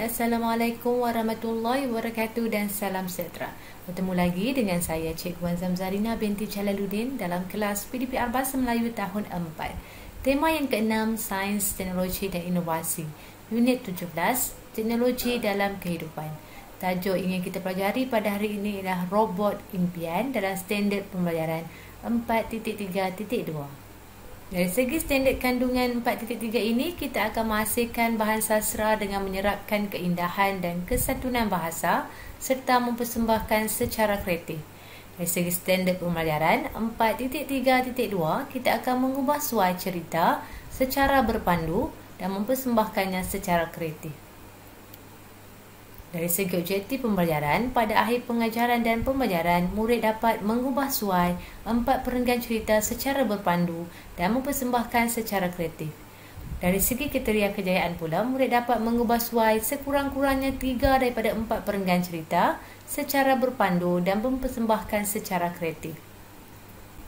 Assalamualaikum warahmatullahi wabarakatuh dan salam sejahtera. Bertemu lagi dengan saya Cikgu Wan Zamzarina binti Jalaluddin dalam kelas PDPR Bahasa Melayu tahun 4. Tema yang ke-6, Sains, Teknologi dan Inovasi. Unit 17, Teknologi dalam Kehidupan. Tajuk ingin kita pelajari pada hari ini ialah robot impian dalam standard pembelajaran 4.3.2. Dari segi standard kandungan 4.3 ini, kita akan menghasilkan bahan sastra dengan menyerapkan keindahan dan kesatuan bahasa serta mempersembahkan secara kreatif. Dari segi standard pembelajaran 4.3.2, kita akan mengubah suai cerita secara berpandu dan mempersembahkannya secara kreatif. Dari segi objektif pembelajaran, pada akhir pengajaran dan pembelajaran, murid dapat mengubah suai 4 perenggan cerita secara berpandu dan mempersembahkan secara kreatif. Dari segi kriteria kejayaan pula, murid dapat mengubah suai sekurang-kurangnya 3 daripada 4 perenggan cerita secara berpandu dan mempersembahkan secara kreatif.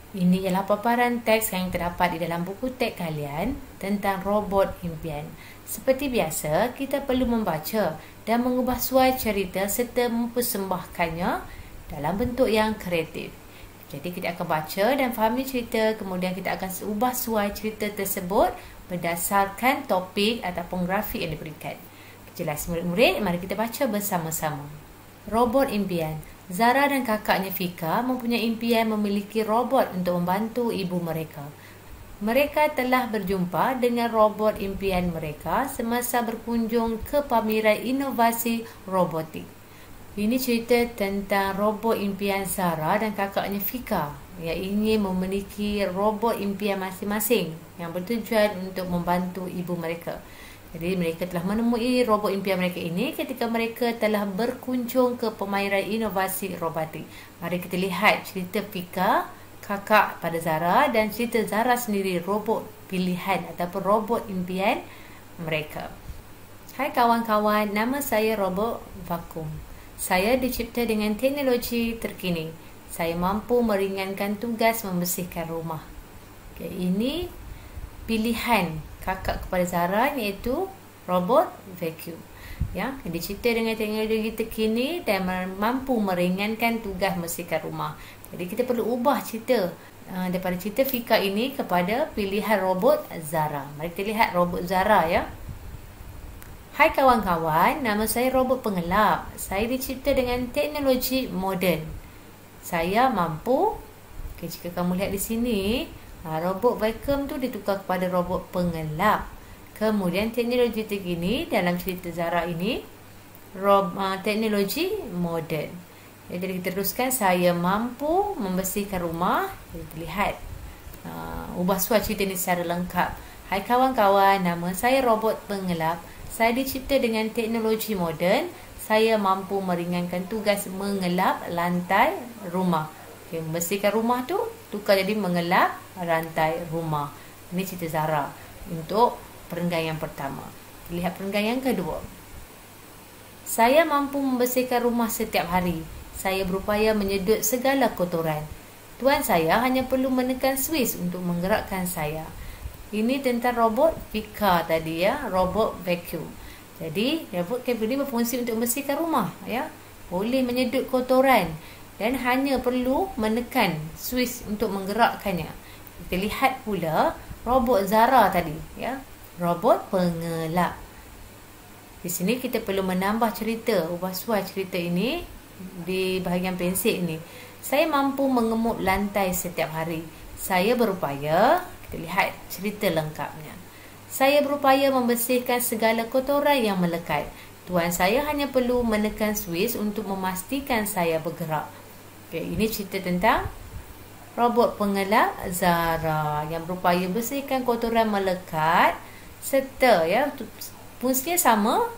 Ini ialah paparan teks yang terdapat di dalam buku teks kalian tentang robot impian. Seperti biasa, kita perlu membaca dan mengubah suai cerita serta mempersembahkannya dalam bentuk yang kreatif. Jadi kita akan baca dan fahami cerita, kemudian kita akan ubah suai cerita tersebut berdasarkan topik ataupun grafik yang diberikan. Jelas murid-murid, mari kita baca bersama-sama. Robot impian. Zara dan kakaknya Fika mempunyai impian memiliki robot untuk membantu ibu mereka. Mereka telah berjumpa dengan robot impian mereka semasa berkunjung ke pameran inovasi robotik. Ini cerita tentang robot impian Zara dan kakaknya Fika yang ingin memiliki robot impian masing-masing yang bertujuan untuk membantu ibu mereka. Jadi mereka telah menemui robot impian mereka ini ketika mereka telah berkunjung ke pameran inovasi robotik. Mari kita lihat cerita Fika, kakak pada Zara, dan cerita Zara sendiri, robot pilihan ataupun robot impian mereka. Hai kawan-kawan, nama saya Robot Vakum. Saya dicipta dengan teknologi terkini. Saya mampu meringankan tugas membersihkan rumah. Okay, ini pilihan kakak kepada Zara, iaitu robot vacuum. Ya, dicipta dengan teknologi terkini dan mampu meringankan tugas membersihkan rumah. Jadi kita perlu ubah cerita daripada cerita Fika ini kepada pilihan robot Zara. Mari kita lihat robot Zara ya. Hai kawan-kawan, nama saya robot pengelap. Saya dicipta dengan teknologi moden. Saya mampu, jika kamu lihat di sini, robot vacuum tu ditukar kepada robot pengelap. Kemudian teknologi terkini dalam cerita Zara ini teknologi moden. Jadi kita teruskan, saya mampu membersihkan rumah. Kita lihat ubah suara cerita ini secara lengkap. Hai kawan-kawan, nama saya robot pengelap. Saya dicipta dengan teknologi moden. Saya mampu meringankan tugas mengelap lantai rumah. Okay, membersihkan rumah tu tukar jadi mengelap rantai rumah. Ini cerita Zara untuk perenggan yang pertama. Lihat perenggan yang kedua. Saya mampu membersihkan rumah setiap hari. Saya berupaya menyedut segala kotoran. Tuan saya hanya perlu menekan switch untuk menggerakkan saya. Ini tentang robot Fika tadi ya, robot vacuum. Jadi robot vacuum ini berfungsi untuk membersihkan rumah ya. Boleh menyedut kotoran dan hanya perlu menekan switch untuk menggerakkannya. Kita lihat pula robot Zara tadi ya, robot pengelap. Di sini kita perlu menambah cerita, ubah suai cerita ini di bahagian pensel ini. Saya mampu mengemuk lantai setiap hari. Saya berupaya, kita lihat cerita lengkapnya. Saya berupaya membersihkan segala kotoran yang melekat. Tuan saya hanya perlu menekan switch untuk memastikan saya bergerak. Okay, ini cerita tentang robot pengelap Zara yang berupaya bersihkan kotoran melekat serta ya, fungsinya sama,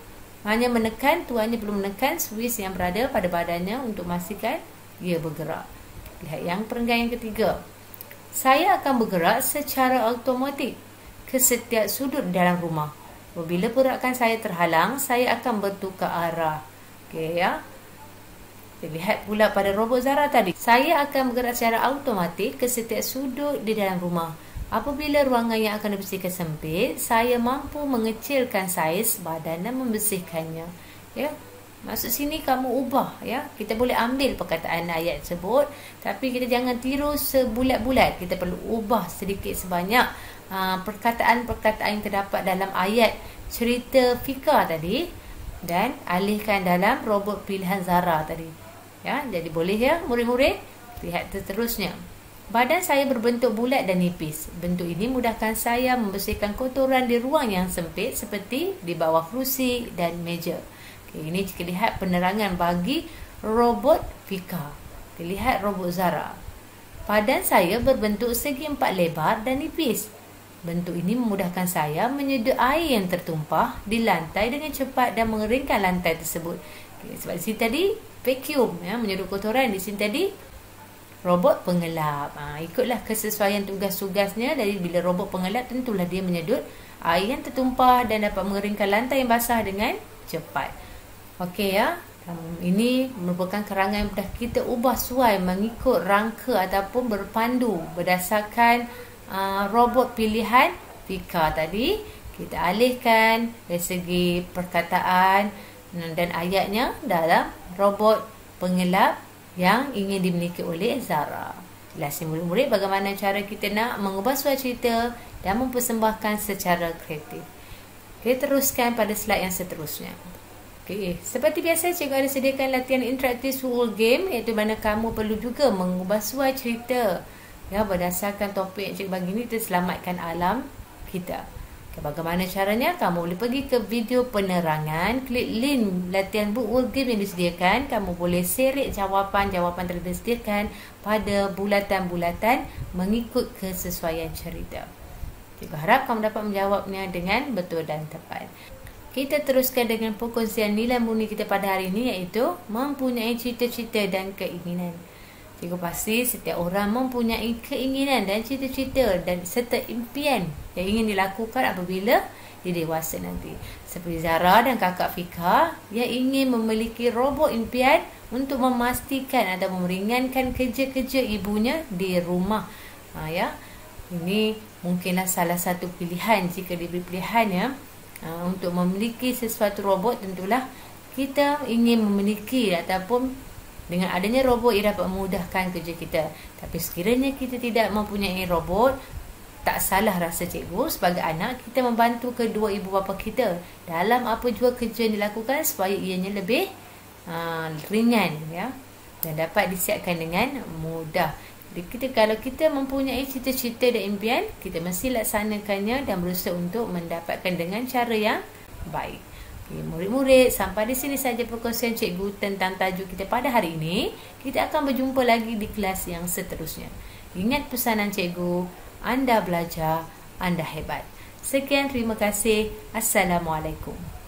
hanya menekan, tuannya perlu menekan switch yang berada pada badannya untuk memastikan ia bergerak. Lihat yang perenggan yang ketiga. Saya akan bergerak secara automatik ke setiap sudut dalam rumah. Apabila pergerakan saya terhalang, saya akan bertukar arah. Okey ya. Kita lihat pula pada robot Zara tadi. Saya akan bergerak secara automatik ke setiap sudut di dalam rumah. Apabila ruangan yang akan dibersihkan sempit, saya mampu mengecilkan saiz badan dan membersihkannya. Ya, maksud sini kamu ubah, ya. Kita boleh ambil perkataan ayat tersebut, tapi kita jangan tiru sebulat-bulat. Kita perlu ubah sedikit sebanyak perkataan-perkataan yang terdapat dalam ayat cerita Fika tadi dan alihkan dalam robot pilihan Zara tadi. Ya, jadi boleh ya murid-murid. Lihat seterusnya. Badan saya berbentuk bulat dan nipis. Bentuk ini mudahkan saya membersihkan kotoran di ruang yang sempit seperti di bawah kerusi dan meja. Okay, ini kita lihat penerangan bagi robot Fika. Kita lihat robot Zara. Badan saya berbentuk segi empat lebar dan nipis. Bentuk ini memudahkan saya menyedot air yang tertumpah di lantai dengan cepat dan mengeringkan lantai tersebut. Okay, sebab di sini tadi vacuum, ya, menyedot kotoran. Di sini tadi robot pengelap. Ikutlah kesesuaian tugas-tugasnya. Dari bila robot pengelap, tentulah dia menyedot air yang tertumpah dan dapat mengeringkan lantai yang basah dengan cepat. Okey ya. Ini merupakan kerangan yang dah kita ubah suai mengikut rangka ataupun berpandu berdasarkan robot pilihan Fika tadi. Kita alihkan dari segi perkataan dan ayatnya dalam robot pengelap yang ingin dimiliki oleh Zara. Jelas murid-murid bagaimana cara kita nak mengubah suai cerita dan mempersembahkan secara kreatif. Kita teruskan pada slide yang seterusnya. Okay. Seperti biasa, cikgu ada sediakan latihan interaktif full game, iaitu mana kamu perlu juga mengubah suai cerita, ya, berdasarkan topik yang cikgu bagi ni, kita selamatkan alam kita. Okay, bagaimana caranya? Kamu boleh pergi ke video penerangan, klik link latihan book world game yang disediakan. Kamu boleh serik jawapan-jawapan telah disediakan pada bulatan-bulatan mengikut kesesuaian cerita. Cikgu harap kamu dapat menjawabnya dengan betul dan tepat. Kita teruskan dengan perkongsian nilai murni kita pada hari ini, iaitu mempunyai cita-cita dan keinginan. Cikgu pasti setiap orang mempunyai keinginan dan cita-cita dan serta impian yang ingin dilakukan apabila dia dewasa nanti. Seperti Zara dan kakak Fika yang ingin memiliki robot impian untuk memastikan atau meringankan kerja-kerja ibunya di rumah. Ya, ini mungkinlah salah satu pilihan jika diberi pilihan, ya. Untuk memiliki sesuatu robot, tentulah kita ingin memiliki ataupun dengan adanya robot ia dapat memudahkan kerja kita. Tapi sekiranya kita tidak mempunyai robot, tak salah rasa cikgu sebagai anak kita membantu kedua ibu bapa kita dalam apa jua kerja yang dilakukan supaya ianya lebih ringan, ya, dan dapat disiapkan dengan mudah. Jadi kalau kita mempunyai cita-cita dan impian, kita mesti laksanakannya dan berusaha untuk mendapatkan dengan cara yang baik. Murid-murid, sampai di sini saja perkongsian cikgu tentang tajuk kita pada hari ini. Kita akan berjumpa lagi di kelas yang seterusnya. Ingat pesanan cikgu, anda belajar, anda hebat. Sekian, terima kasih. Assalamualaikum.